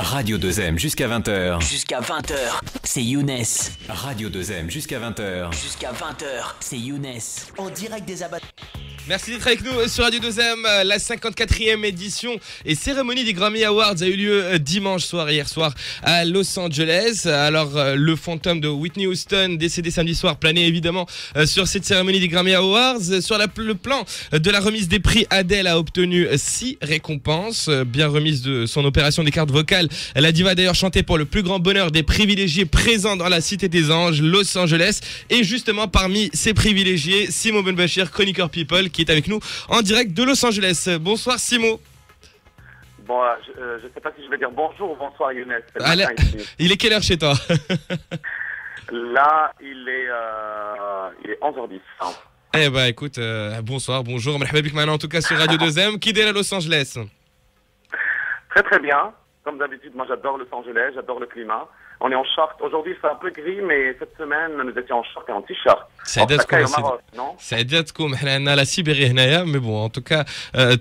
Radio 2M jusqu'à 20h. Jusqu'à 20h, c'est Younes. Radio 2M jusqu'à 20h. Jusqu'à 20h, c'est Younes. En direct des abattoirs. Merci d'être avec nous sur Radio 2M. La 54e édition et cérémonie des Grammy Awards a eu lieu dimanche soir, hier soir, à Los Angeles. Alors, le fantôme de Whitney Houston, décédé samedi soir, planait évidemment sur cette cérémonie des Grammy Awards. Sur le plan de la remise des prix, Adele a obtenu 6 récompenses, bien remise de son opération des cartes vocales. La diva a d'ailleurs chanté pour le plus grand bonheur des privilégiés présents dans la Cité des Anges, Los Angeles. Et justement, parmi ces privilégiés, Simo Benbachir, chroniqueur People, qui est avec nous en direct de Los Angeles. Bonsoir Simo. Bon, je ne sais pas si je vais dire bonjour ou bonsoir Younes. Il est quelle heure chez toi? Là, il est 11h10. Hein. Eh ben écoute, bonsoir, bonjour. Maintenant en tout cas sur Radio 2M, qui est à Los Angeles. Très très bien. Comme d'habitude, moi j'adore Los Angeles, j'adore le climat. On est en short. Aujourd'hui, il fait un peu gris, mais cette semaine, nous étions en short et en t-shirt. La Sibérie, mais bon, en tout cas,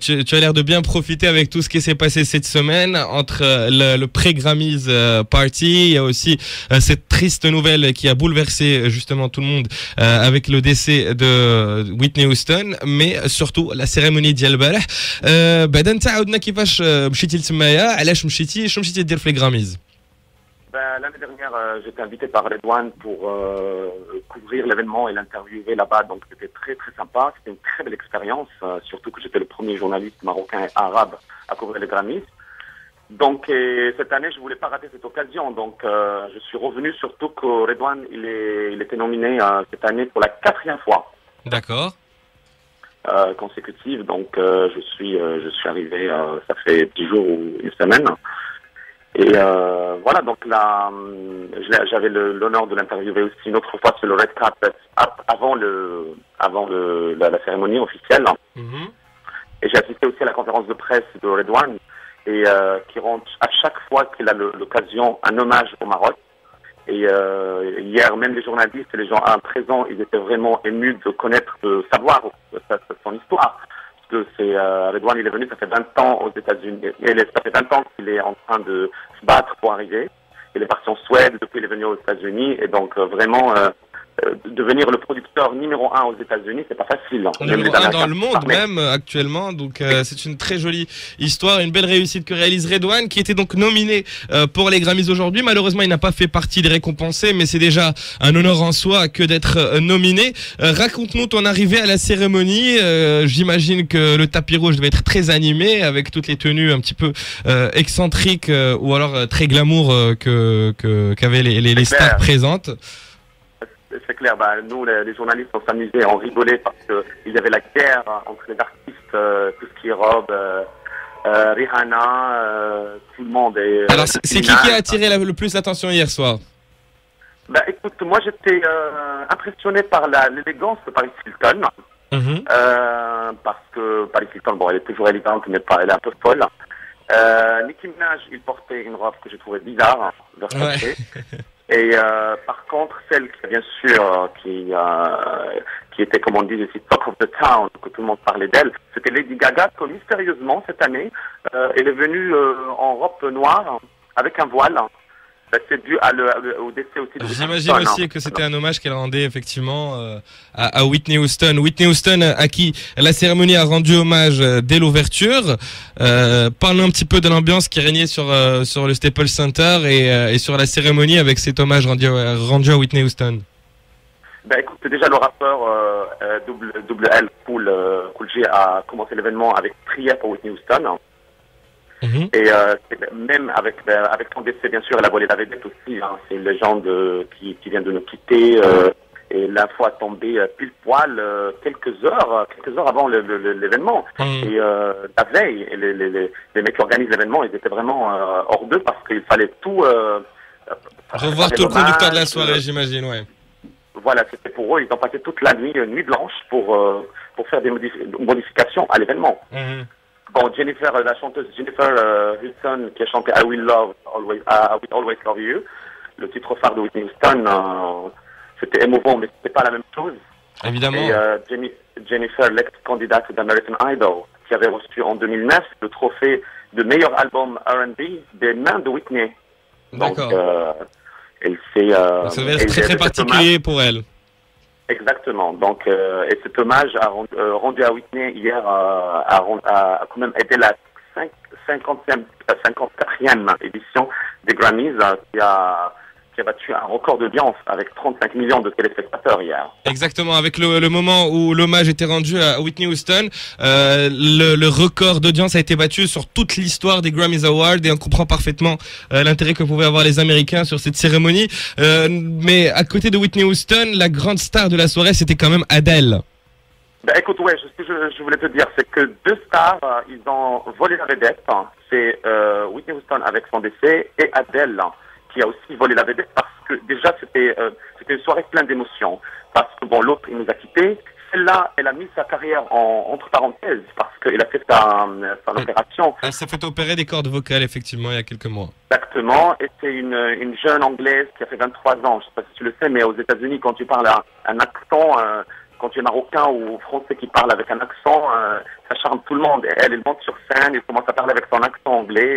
tu as l'air de bien profiter avec tout ce qui s'est passé cette semaine entre le pré-Grammys party. Il y a aussi cette triste nouvelle qui a bouleversé justement tout le monde avec le décès de Whitney Houston, mais surtout la cérémonie ديال البارح. بعد انت عاودنا كيفاش مشيتي لتمايا علاش مشيتي شنو مشيتي دير في الغراميز؟ L'année dernière, j'étais invité par Redouane pour couvrir l'événement et l'interviewer là-bas. Donc, c'était très, très sympa. C'était une très belle expérience, surtout que j'étais le premier journaliste marocain et arabe à couvrir les Grammys. Donc, cette année, je voulais pas rater cette occasion. Donc, je suis revenu, surtout que Redouane, il était nominé cette année pour la 4e fois. D'accord. Consécutive. Donc, je suis arrivé, ça fait 10 jours ou une semaine. Et voilà, donc là, j'avais l'honneur de l'interviewer aussi une autre fois sur le Red Carpet avant la cérémonie officielle. Mm-hmm. Et j'ai assisté aussi à la conférence de presse de Redouane et qui rend à chaque fois qu'il a l'occasion un hommage au Maroc. Et hier, même les journalistes et les gens présents, ils étaient vraiment émus de connaître, de savoir son histoire. Que Redouane, il est venu, ça fait 20 ans aux États-Unis, et ça fait 20 ans qu'il est en train de se battre pour arriver. Il est parti en Suède, depuis il est venu aux États-Unis, et donc vraiment, devenir le producteur numéro 1 aux États-Unis, c'est pas facile. Numéro 1 dans le monde même actuellement, donc c'est une très jolie histoire, une belle réussite que réalise Redouane, qui était donc nominé pour les Grammys aujourd'hui. Malheureusement, il n'a pas fait partie des récompensés, mais c'est déjà un honneur en soi que d'être nominé. Raconte-nous ton arrivée à la cérémonie. J'imagine que le tapis rouge devait être très animé, avec toutes les tenues un petit peu excentriques ou alors très glamour qu'avaient les stars présentes. C'est clair, nous les journalistes on s'amusait, on rigolait parce qu'il y avait la guerre entre les artistes, tout ce qui est robe, Rihanna, tout le monde. Alors c'est qui a attiré le plus l'attention hier soir? Écoute, moi j'étais impressionné par l'élégance de Paris Hilton. Mm-hmm. Parce que Paris Hilton, bon, elle est toujours élégante, mais elle est un peu folle. Nicki Minaj, il portait une robe que je trouvais bizarre, ouais. Et par contre, celle qui, bien sûr, qui était, comme on dit ici, Talk of the Town, que tout le monde parlait d'elle, c'était Lady Gaga, que mystérieusement, cette année, elle est venue en robe noire, avec un voile. C'est dû au décès aussi de J'imagine aussi que c'était un hommage qu'elle rendait effectivement à Whitney Houston. Whitney Houston à qui la cérémonie a rendu hommage dès l'ouverture. Parlons un petit peu de l'ambiance qui régnait sur le Staples Center et sur la cérémonie avec cet hommage rendu à Whitney Houston. Écoute, déjà le rappeur Double L Cool G a commencé l'événement avec prière pour Whitney Houston. Mm-hmm. Et même avec son décès, bien sûr, elle a volé la vedette aussi. Hein. C'est une légende qui vient de nous quitter. Et l'info a tombé pile poil quelques heures avant l'événement. Mm-hmm. Et la veille, les mecs qui organisent l'événement, ils étaient vraiment hors d'eux parce qu'il fallait tout revoir tout le conducteur de la soirée, j'imagine, ouais. Voilà, c'était pour eux. Ils ont passé toute la nuit blanche pour faire des modifications à l'événement. Mm-hmm. Bon, la chanteuse Jennifer Hudson qui a chanté I Will Always Love You, le titre phare de Whitney Houston, c'était émouvant, mais c'était pas la même chose. Évidemment. Et Jennifer, l'ex-candidate d'American Idol, qui avait reçu en 2009 le trophée de meilleur album R&B des mains de Whitney. Donc, D'accord. elle s'est, Ça devait être très très particulier pour elle. Exactement. Donc, et cet hommage rendu à Whitney hier a quand même été la 54e édition des Grammys qui a battu un record d'audience avec 35 millions de téléspectateurs hier. Exactement, avec le moment où l'hommage était rendu à Whitney Houston, le record d'audience a été battu sur toute l'histoire des Grammys Awards et on comprend parfaitement l'intérêt que pouvaient avoir les Américains sur cette cérémonie. Mais à côté de Whitney Houston, la grande star de la soirée, c'était quand même Adele. Ben, écoute, ouais, ce que je voulais te dire, c'est que deux stars, ils ont volé la vedette. C'est Whitney Houston avec son décès et Adele, qui a aussi volé la vedette parce que déjà c'était une soirée pleine d'émotions. Parce que bon, l'autre il nous a quittés. Celle-là, elle a mis sa carrière entre parenthèses parce qu'elle a fait sa opération. Elle s'est fait opérer des cordes vocales effectivement il y a quelques mois. Exactement, et c'est une jeune anglaise qui a fait 23 ans. Je sais pas si tu le sais, mais aux États-Unis, quand tu parles un accent, quand tu es marocain ou français qui parle avec un accent, ça charme tout le monde. Et elle monte sur scène, elle commence à parler avec son accent anglais,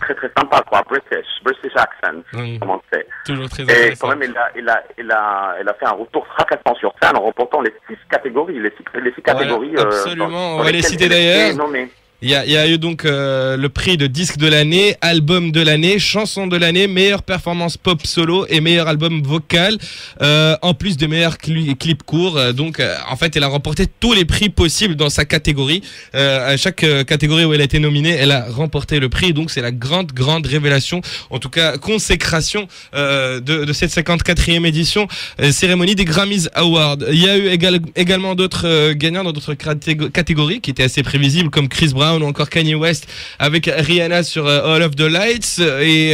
très très sympa quoi, British accent, comment c'est. Toujours très Et intéressant. quand même, elle a fait un retour fracassant sur scène en remportant les 6 catégories, les six catégories. Voilà, absolument, on va les lesquelles citer elle était d'ailleurs. nommée. Il y a eu donc le prix de disque de l'année, album de l'année, chanson de l'année, meilleure performance pop solo et meilleur album vocal, en plus de meilleurs clips courts. Donc en fait, elle a remporté tous les prix possibles dans sa catégorie. À chaque catégorie où elle a été nominée, elle a remporté le prix. Donc c'est la grande révélation, en tout cas consécration de cette 54e édition, cérémonie des Grammys Awards. Il y a eu également d'autres gagnants dans d'autres catégories qui étaient assez prévisibles comme Chris Brown ou encore Kanye West avec Rihanna sur All of the Lights et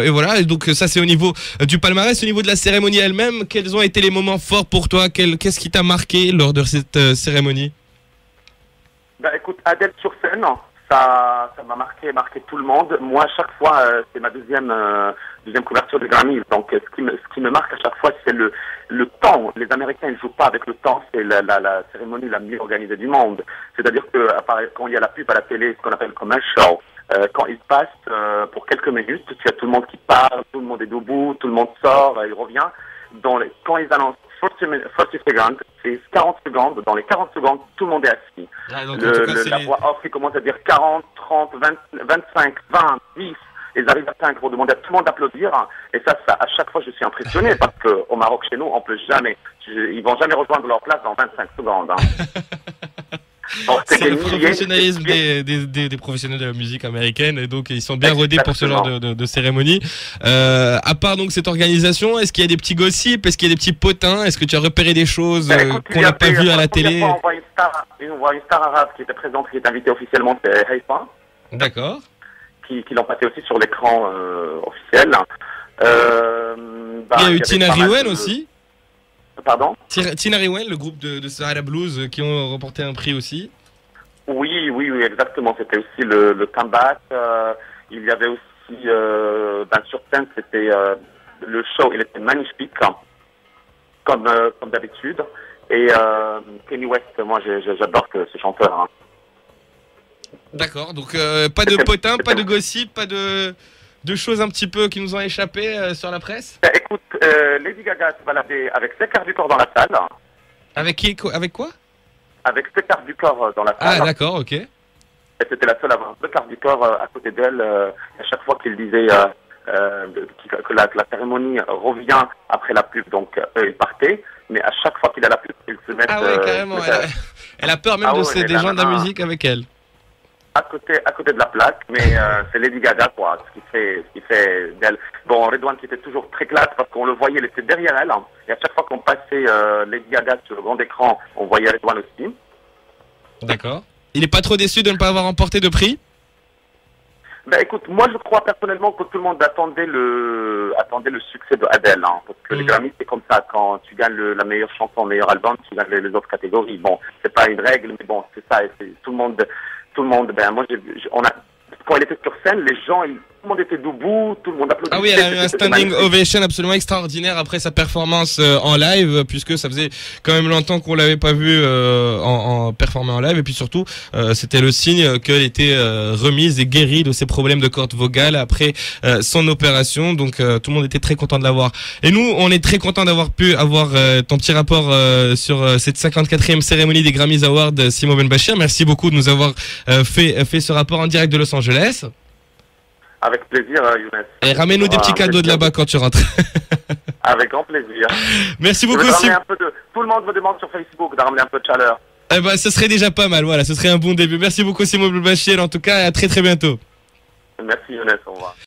voilà. Et donc ça c'est au niveau du palmarès. Au niveau de la cérémonie elle-même, quels ont été les moments forts pour toi? Qu'est-ce qui t'a marqué lors de cette cérémonie? Bah écoute, Adele sur scène, ça m'a marqué tout le monde. Moi, à chaque fois, c'est ma deuxième couverture de Grammy. Donc, ce qui me marque à chaque fois, c'est le temps. Les Américains, ils jouent pas avec le temps. C'est la cérémonie la mieux organisée du monde. C'est-à-dire que quand il y a la pub à la télé, ce qu'on appelle commercial, quand il passe pour quelques minutes, tu as tout le monde qui parle, tout le monde est debout, tout le monde sort, il revient. Quand ils annoncent 40 secondes, c'est 40 secondes. Dans les 40 secondes, tout le monde est assis. Ah, donc, en tout cas, La voix off, il commence à dire 40, 30, 25, 20, 10. Ils arrivent à 5 pour demander à tout le monde d'applaudir. Et ça, à chaque fois, je suis impressionné parce qu'au Maroc, chez nous, on peut jamais, ils vont jamais rejoindre leur place dans 25 secondes. Donc, c'est le des milliers, professionnalisme des professionnels de la musique américaine et donc ils sont bien rodés pour ce genre de cérémonie. À part donc cette organisation, est-ce qu'il y a des petits gossips, est-ce qu'il y a des petits potins, est-ce que tu as repéré des choses qu'on n'a pas vues à la télé? On voit une star arabe qui était présente, qui est invitée officiellement, c'est Haïfa. D'accord. Qui l'ont passé aussi sur l'écran officiel. Il y a eu Tina Riwen aussi. Pardon? Tina Riwen, le groupe de Sahara Blues qui ont remporté un prix aussi. Oui, exactement. C'était aussi le comeback. Il y avait aussi, sur scène, c'était le show. Il était magnifique, comme d'habitude. Et Kanye West, moi, j'adore ce chanteur. Hein. D'accord. Donc pas de potins, pas de gossip, pas de choses un petit peu qui nous ont échappé sur la presse. Écoute, Lady Gaga se baladait avec ses quarts du corps dans la salle. Avec qui? Avec quoi? Avec ses quarts du corps dans la salle. Ah d'accord, ok. Et c'était la seule à avoir deux quarts du corps à côté d'elle. À chaque fois qu'il disait que la cérémonie revient après la pub, donc eux ils partaient. Mais à chaque fois qu'il a la pub, ils se mettent... Ah ouais, carrément. Elle a peur même des gens de la musique avec elle. À côté de la plaque, mais c'est Lady Gaga, quoi, ce qui fait d'elle. Bon, Redouane qui était toujours très classe parce qu'on le voyait, il était derrière elle. Hein, et à chaque fois qu'on passait Lady Gaga sur le grand écran, on voyait Redouane aussi. D'accord. Il n'est pas trop déçu de ne pas avoir remporté de prix? Ben écoute, moi je crois personnellement que tout le monde attendait le succès de Adele, hein, parce que les Grammys c'est comme ça, quand tu gagnes la meilleure chanson, le meilleur album, tu gagnes les autres catégories. Bon, c'est pas une règle, mais bon, c'est ça, et c'est tout le monde, ben moi, quand elle était sur scène, les gens, le monde était debout, tout le monde applaudissait. Ah oui, elle a eu un c'était standing magnifique. ovation absolument extraordinaire après sa performance en live, puisque ça faisait quand même longtemps qu'on l'avait pas vu en performer en live, et puis surtout c'était le signe qu'elle était remise et guérie de ses problèmes de corde vocale après son opération. Donc tout le monde était très content de l'avoir. Et nous, on est très content d'avoir pu avoir ton petit rapport sur cette 54e cérémonie des Grammys Awards, Simon Benbachir. Merci beaucoup de nous avoir fait ce rapport en direct de Los Angeles. Avec plaisir, Younes. Et ramène-nous des petits cadeaux de là-bas quand tu rentres. Avec grand plaisir. Merci Je veux beaucoup, ramener Simon. un peu de... Tout le monde me demande sur Facebook de ramener un peu de chaleur. Eh ben, ce serait déjà pas mal. Voilà, ce serait un bon début. Merci beaucoup, Simon Benbachir. En tout cas, à très très bientôt. Merci, Younes. Au revoir.